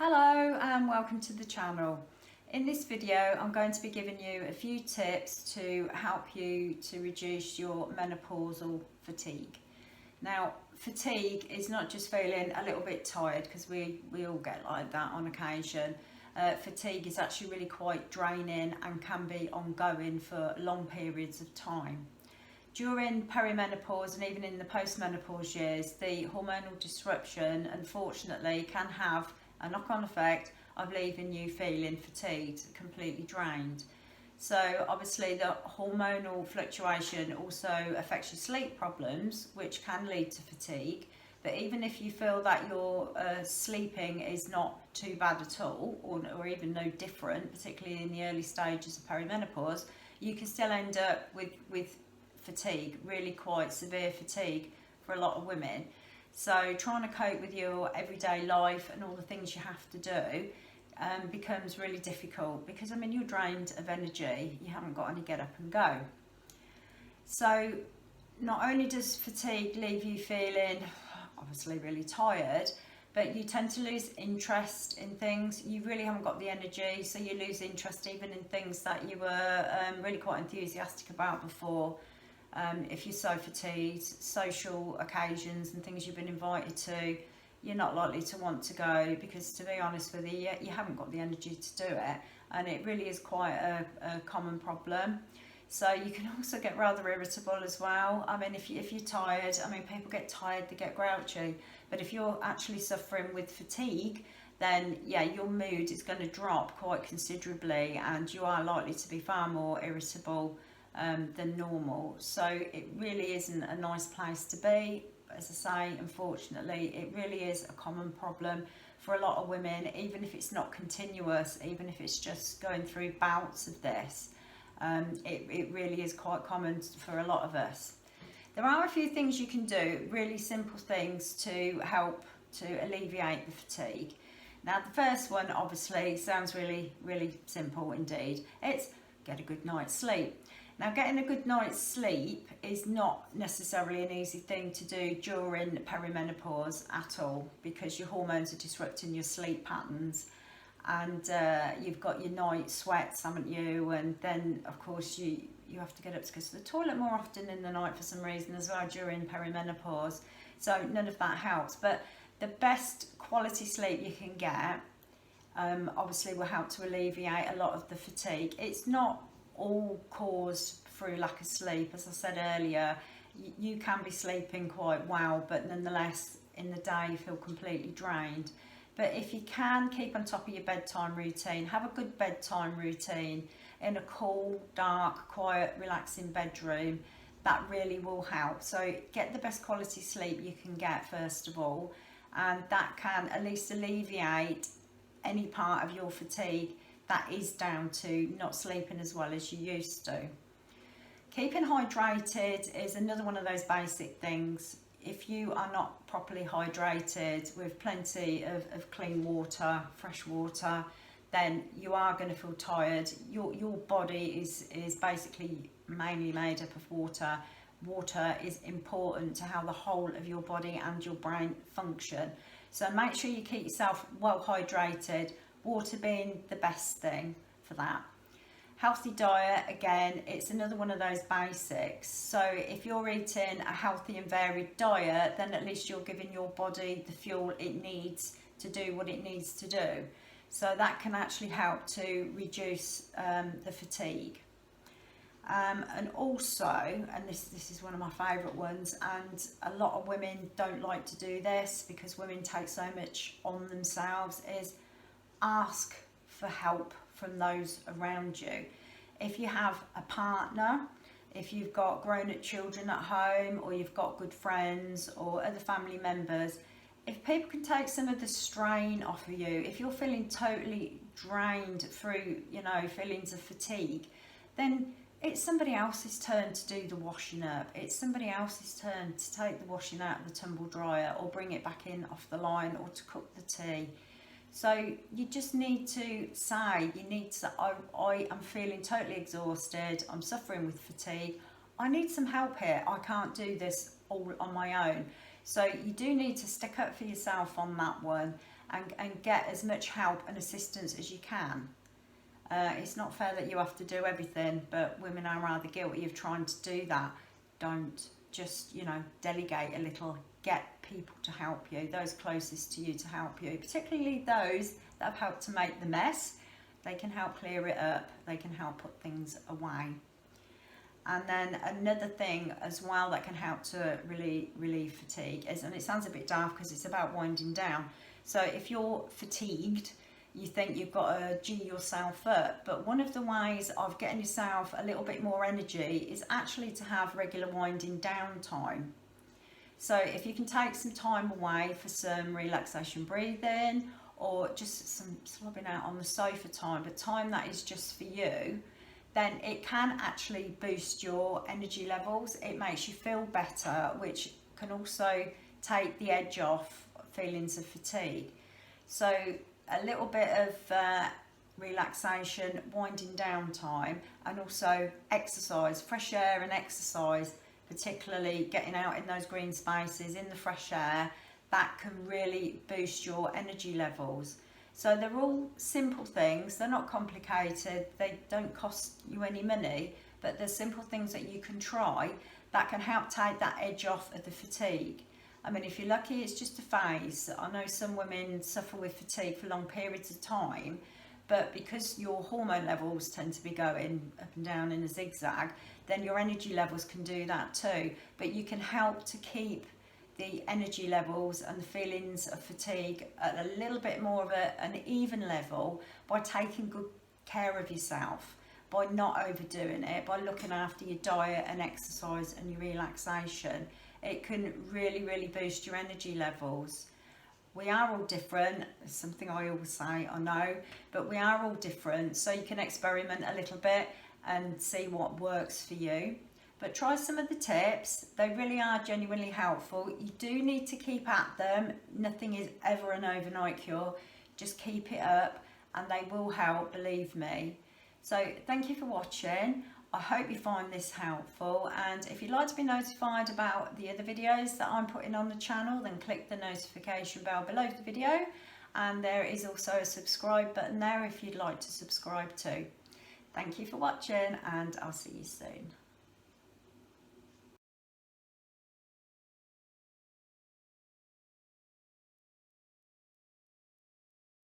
Hello and welcome to the channel. In this video I'm going to be giving you a few tips to help you to reduce your menopausal fatigue. Now fatigue is not just feeling a little bit tired, because we all get like that on occasion. Fatigue is actually really quite draining and can be ongoing for long periods of time. During perimenopause and even in the post-menopause years, the hormonal disruption unfortunately can have a knock-on effect of leaving you feeling fatigued, completely drained. So obviously the hormonal fluctuation also affects your sleep problems, which can lead to fatigue. But even if you feel that your sleeping is not too bad at all, or even no different, particularly in the early stages of perimenopause, you can still end up with fatigue, really quite severe fatigue for a lot of women. So trying to cope with your everyday life and all the things you have to do becomes really difficult, because you're drained of energy, you haven't got any get up and go. So not only does fatigue leave you feeling obviously really tired, but you tend to lose interest in things. You really haven't got the energy, so you lose interest even in things that you were really quite enthusiastic about before. If you're so fatigued, social occasions and things you've been invited to, you're not likely to want to go, because to be honest with you, you haven't got the energy to do it, and it really is quite a common problem. So you can also get rather irritable as well. If you're tired, people get tired, they get grouchy, but if you're actually suffering with fatigue, then yeah, your mood is going to drop quite considerably, and you are likely to be far more irritable than normal. So it really isn't a nice place to be. As I say, unfortunately, it really is a common problem for a lot of women, even if it's not continuous, even if it's just going through bouts of this. It really is quite common for a lot of us. There are a few things you can do, really simple things, to help to alleviate the fatigue. Now the first one obviously sounds really simple indeed. It's get a good night's sleep. Now, getting a good night's sleep is not necessarily an easy thing to do during perimenopause at all, because your hormones are disrupting your sleep patterns, and you've got your night sweats, haven't you? And then, of course, you have to get up to go to the toilet more often in the night for some reason as well during perimenopause. So none of that helps. But the best quality sleep you can get obviously will help to alleviate a lot of the fatigue. It's not all caused through lack of sleep. As I said earlier, you can be sleeping quite well, but nonetheless in the day you feel completely drained. But if you can keep on top of your bedtime routine, have a good bedtime routine in a cool, dark, quiet, relaxing bedroom, that really will help. So get the best quality sleep you can get first of all, and that can at least alleviate any part of your fatigue that is down to not sleeping as well as you used to. Keeping hydrated is another one of those basic things. If you are not properly hydrated with plenty of clean water, fresh water, then you are going to feel tired. Your body is basically mainly made up of water. Water is important to how the whole of your body and your brain function. So make sure you keep yourself well hydrated, water being the best thing for that. Healthy diet, again, it's another one of those basics. So if you're eating a healthy and varied diet, then at least you're giving your body the fuel it needs to do what it needs to do. So that can actually help to reduce the fatigue. And also, and this is one of my favourite ones, and a lot of women don't like to do this because women take so much on themselves, is ask for help from those around you. If you have a partner, if you've got grown-up children at home, or you've got good friends or other family members, if people can take some of the strain off of you, if you're feeling totally drained through, feelings of fatigue, then it's somebody else's turn to do the washing up. It's somebody else's turn to take the washing out of the tumble dryer, or bring it back in off the line, or to cook the tea. So you just need to say, I am feeling totally exhausted, I'm suffering with fatigue, I need some help here, I can't do this all on my own. So you do need to stick up for yourself on that one and get as much help and assistance as you can. It's not fair that you have to do everything, but women are rather guilty of trying to do that. Don't just, you know, delegate a little. Get people to help you, those closest to you to help you, particularly those that have helped to make the mess. They can help clear it up, they can help put things away. And then another thing as well that can help to relieve fatigue is, and it sounds a bit daft because it's about winding down. So if you're fatigued, you think you've got to G yourself up, but one of the ways of getting yourself a little bit more energy is actually to have regular winding down time. So if you can take some time away for some relaxation breathing, or just some slobbing out on the sofa time, but time that is just for you, then it can actually boost your energy levels. It makes you feel better, which can also take the edge off feelings of fatigue. So a little bit of relaxation, winding down time, and also exercise, fresh air and exercise, particularly getting out in those green spaces in the fresh air, that can really boost your energy levels. So they're all simple things, they're not complicated, they don't cost you any money, but they're simple things that you can try that can help take that edge off of the fatigue. I mean, if you're lucky, it's just a phase. I know some women suffer with fatigue for long periods of time, but because your hormone levels tend to be going up and down in a zigzag, then your energy levels can do that too. But you can help to keep the energy levels and the feelings of fatigue at a little bit more of an even level by taking good care of yourself, by not overdoing it, by looking after your diet and exercise and your relaxation. It can really boost your energy levels. We are all different. It's something I always say, I know, but we are all different, so you can experiment a little bit and see what works for you. But try some of the tips, they really are genuinely helpful. You do need to keep at them. Nothing is ever an overnight cure. Just keep it up and they will help, believe me. So thank you for watching. I hope you find this helpful, and if you'd like to be notified about the other videos that I'm putting on the channel, then click the notification bell below the video, and there is also a subscribe button there if you'd like to subscribe too. Thank you for watching, and I'll see you soon.